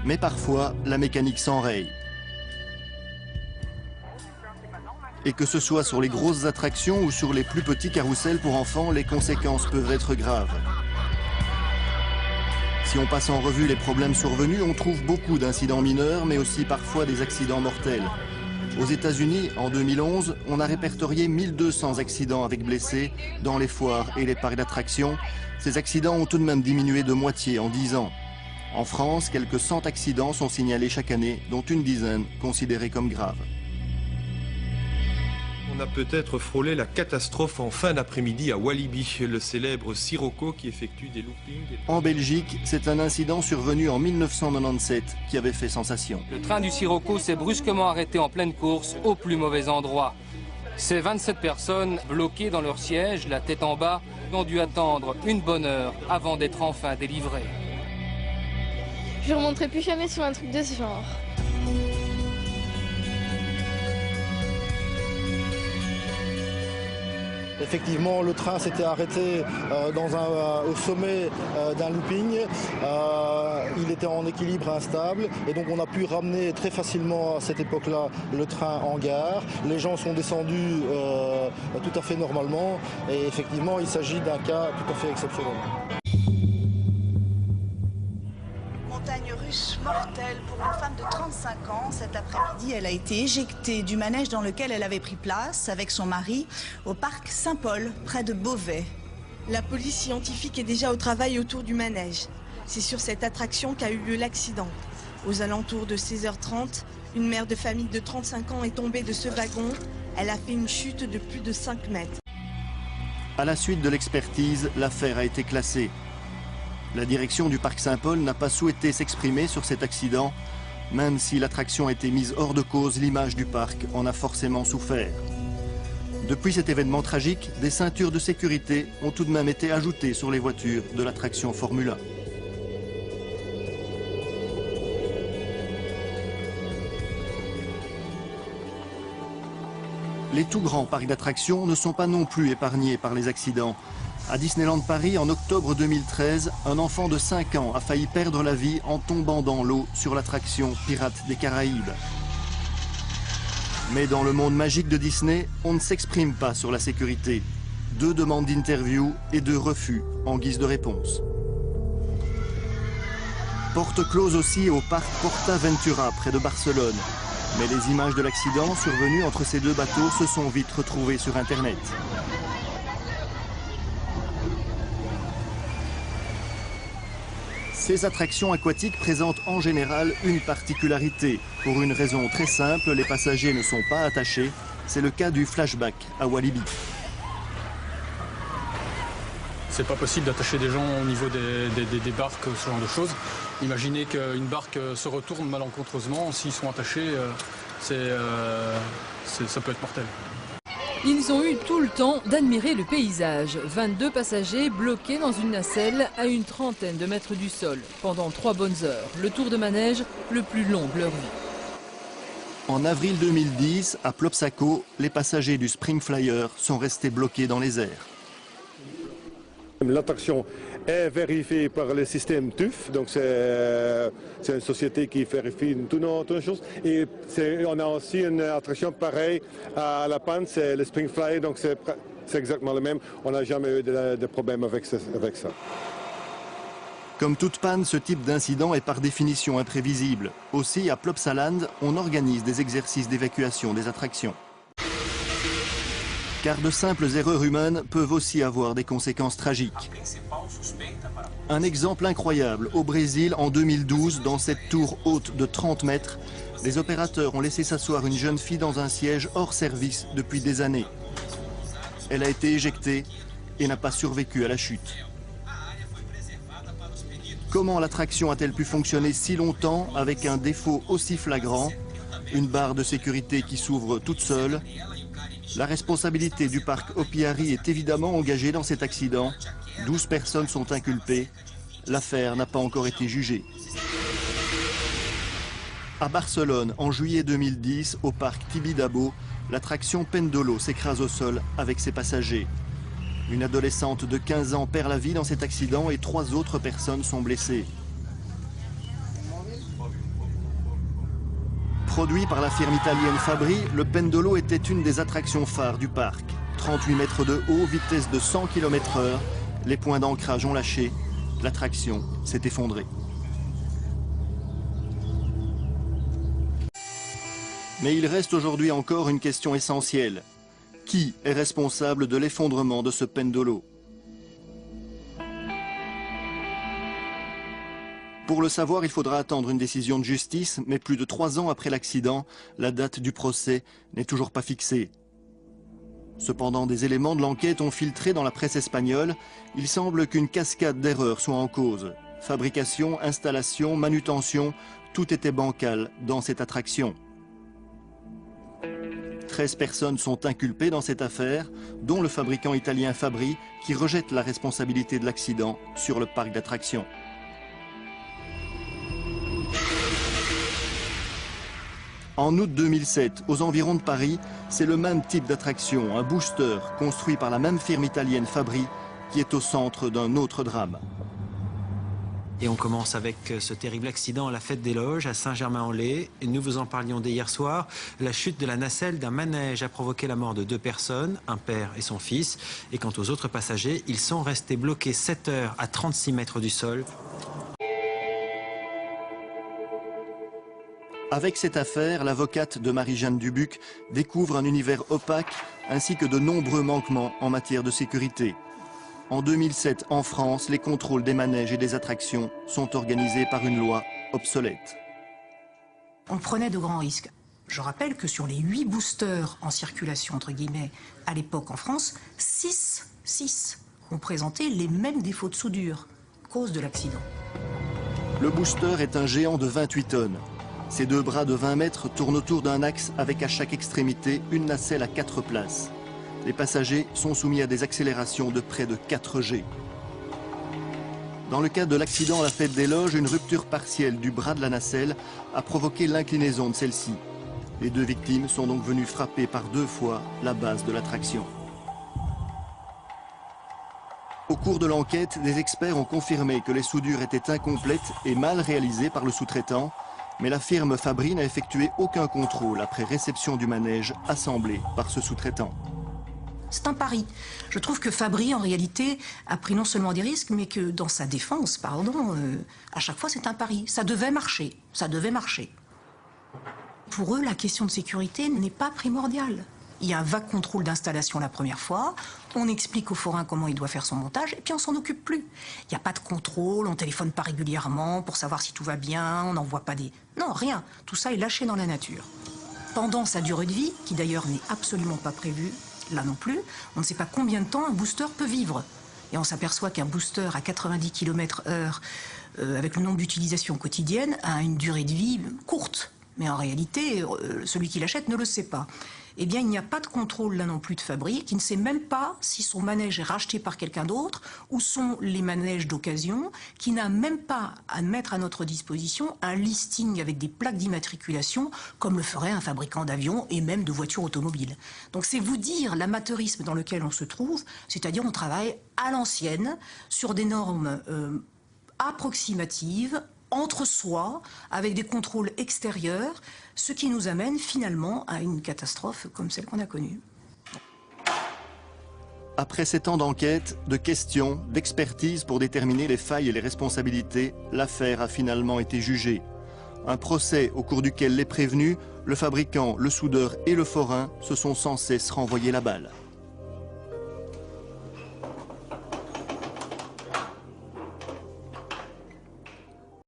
Mais parfois, la mécanique s'enraye. Et que ce soit sur les grosses attractions ou sur les plus petits carrousels pour enfants, les conséquences peuvent être graves. Si on passe en revue les problèmes survenus, on trouve beaucoup d'incidents mineurs, mais aussi parfois des accidents mortels. Aux États-Unis, en 2011, on a répertorié 1200 accidents avec blessés dans les foires et les parcs d'attractions. Ces accidents ont tout de même diminué de moitié en 10 ans. En France, quelques 100 accidents sont signalés chaque année, dont une dizaine considérés comme graves. On a peut-être frôlé la catastrophe en fin d'après-midi à Walibi, le célèbre Sirocco qui effectue des loopings. En Belgique, c'est un incident survenu en 1997 qui avait fait sensation. Le train du Sirocco s'est brusquement arrêté en pleine course au plus mauvais endroit. Ces 27 personnes bloquées dans leur siège, la tête en bas, ont dû attendre une bonne heure avant d'être enfin délivrées. Je ne remonterai plus jamais sur un truc de ce genre. Effectivement, le train s'était arrêté au sommet d'un looping. Il était en équilibre instable et donc on a pu ramener très facilement à cette époque-là le train en gare. Les gens sont descendus tout à fait normalement et effectivement, il s'agit d'un cas tout à fait exceptionnel. Montagne russe mortelle pour une femme de 35 ans. Cet après-midi, elle a été éjectée du manège dans lequel elle avait pris place avec son mari au parc Saint-Paul, près de Beauvais. La police scientifique est déjà au travail autour du manège. C'est sur cette attraction qu'a eu lieu l'accident. Aux alentours de 16h30, une mère de famille de 35 ans est tombée de ce wagon. Elle a fait une chute de plus de 5 mètres. À la suite de l'expertise, l'affaire a été classée. La direction du parc Saint-Paul n'a pas souhaité s'exprimer sur cet accident. Même si l'attraction a été mise hors de cause, l'image du parc en a forcément souffert. Depuis cet événement tragique, des ceintures de sécurité ont tout de même été ajoutées sur les voitures de l'attraction Formule 1. Les tout grands parcs d'attractions ne sont pas non plus épargnés par les accidents. À Disneyland Paris, en octobre 2013, un enfant de 5 ans a failli perdre la vie en tombant dans l'eau sur l'attraction Pirates des Caraïbes. Mais dans le monde magique de Disney, on ne s'exprime pas sur la sécurité. 2 demandes d'interview et 2 refus en guise de réponse. Porte close aussi au parc PortAventura près de Barcelone. Mais les images de l'accident survenu entre ces 2 bateaux se sont vite retrouvées sur Internet. Ces attractions aquatiques présentent en général une particularité. Pour une raison très simple, les passagers ne sont pas attachés. C'est le cas du flashback à Walibi. C'est pas possible d'attacher des gens au niveau des barques, ce genre de choses. Imaginez qu'une barque se retourne malencontreusement, s'ils sont attachés, ça peut être mortel. Ils ont eu tout le temps d'admirer le paysage. 22 passagers bloqués dans une nacelle à une trentaine de mètres du sol pendant 3 bonnes heures. Le tour de manège le plus long de leur vie. En avril 2010, à Plopsaco, les passagers du Spring Flyer sont restés bloqués dans les airs. L'attraction est vérifiée par le système TÜV, donc c'est une société qui vérifie toutes nos choses. Et on a aussi une attraction pareille à La Panne, c'est le Spring Flyer, donc c'est exactement le même. On n'a jamais eu de problème avec ça. Comme toute panne, ce type d'incident est par définition imprévisible. Aussi, à Plopsaland, on organise des exercices d'évacuation des attractions. Car de simples erreurs humaines peuvent aussi avoir des conséquences tragiques. Un exemple incroyable, au Brésil en 2012, dans cette tour haute de 30 mètres, les opérateurs ont laissé s'asseoir une jeune fille dans un siège hors service depuis des années. Elle a été éjectée et n'a pas survécu à la chute. Comment l'attraction a-t-elle pu fonctionner si longtemps avec un défaut aussi flagrant? Une barre de sécurité qui s'ouvre toute seule. La responsabilité du parc Hopi-Hari est évidemment engagée dans cet accident. 12 personnes sont inculpées. L'affaire n'a pas encore été jugée. À Barcelone, en juillet 2010, au parc Tibidabo, l'attraction Pendolo s'écrase au sol avec ses passagers. Une adolescente de 15 ans perd la vie dans cet accident et 3 autres personnes sont blessées. Produit par la firme italienne Fabri, le Pendolo était une des attractions phares du parc. 38 mètres de haut, vitesse de 100 km/h. Les points d'ancrage ont lâché. L'attraction s'est effondrée. Mais il reste aujourd'hui encore une question essentielle. Qui est responsable de l'effondrement de ce Pendolo? Pour le savoir, il faudra attendre une décision de justice, mais plus de 3 ans après l'accident, la date du procès n'est toujours pas fixée. Cependant, des éléments de l'enquête ont filtré dans la presse espagnole. Il semble qu'une cascade d'erreurs soit en cause. Fabrication, installation, manutention, tout était bancal dans cette attraction. 13 personnes sont inculpées dans cette affaire, dont le fabricant italien Fabri, qui rejette la responsabilité de l'accident sur le parc d'attractions. En août 2007, aux environs de Paris, c'est le même type d'attraction, un booster construit par la même firme italienne Fabri, qui est au centre d'un autre drame. Et on commence avec ce terrible accident à la fête des Loges à Saint-Germain-en-Laye. Nous vous en parlions dès hier soir. La chute de la nacelle d'un manège a provoqué la mort de 2 personnes, un père et son fils. Et quant aux autres passagers, ils sont restés bloqués 7 heures à 36 mètres du sol. Avec cette affaire, l'avocate de Marie-Jeanne Dubuc découvre un univers opaque ainsi que de nombreux manquements en matière de sécurité. En 2007, en France, les contrôles des manèges et des attractions sont organisés par une loi obsolète. On prenait de grands risques. Je rappelle que sur les 8 boosters en circulation, entre guillemets, à l'époque en France, 6 ont présenté les mêmes défauts de soudure, cause de l'accident. Le booster est un géant de 28 tonnes. Ses 2 bras de 20 mètres tournent autour d'un axe avec à chaque extrémité une nacelle à 4 places. Les passagers sont soumis à des accélérations de près de 4 G. Dans le cas de l'accident à la fête des Loges, une rupture partielle du bras de la nacelle a provoqué l'inclinaison de celle-ci. Les 2 victimes sont donc venues frapper par 2 fois la base de l'attraction. Au cours de l'enquête, des experts ont confirmé que les soudures étaient incomplètes et mal réalisées par le sous-traitant, mais la firme Fabri n'a effectué aucun contrôle après réception du manège assemblé par ce sous-traitant. C'est un pari. Je trouve que Fabri, en réalité, a pris non seulement des risques, mais que dans sa défense, à chaque fois c'est un pari. Ça devait marcher, ça devait marcher. Pour eux, la question de sécurité n'est pas primordiale. Il y a un vague contrôle d'installation la première fois, on explique au forain comment il doit faire son montage, et puis on s'en occupe plus. Il n'y a pas de contrôle, on téléphone pas régulièrement pour savoir si tout va bien, on n'envoie pas des... Non, rien. Tout ça est lâché dans la nature. Pendant sa durée de vie, qui d'ailleurs n'est absolument pas prévue, là non plus, on ne sait pas combien de temps un booster peut vivre. Et on s'aperçoit qu'un booster à 90 km/h, avec le nombre d'utilisations quotidiennes, a une durée de vie courte. Mais en réalité, celui qui l'achète ne le sait pas. Eh bien, il n'y a pas de contrôle là non plus de Fabri, qui ne sait même pas si son manège est racheté par quelqu'un d'autre, ou sont les manèges d'occasion, qui n'a même pas à mettre à notre disposition un listing avec des plaques d'immatriculation, comme le ferait un fabricant d'avions et même de voitures automobiles. Donc c'est vous dire l'amateurisme dans lequel on se trouve, c'est-à-dire on travaille à l'ancienne, sur des normes approximatives, entre soi, avec des contrôles extérieurs, ce qui nous amène finalement à une catastrophe comme celle qu'on a connue. Après 7 ans d'enquête, de questions, d'expertise pour déterminer les failles et les responsabilités, l'affaire a finalement été jugée. Un procès au cours duquel les prévenus, le fabricant, le soudeur et le forain se sont sans cesse renvoyés la balle.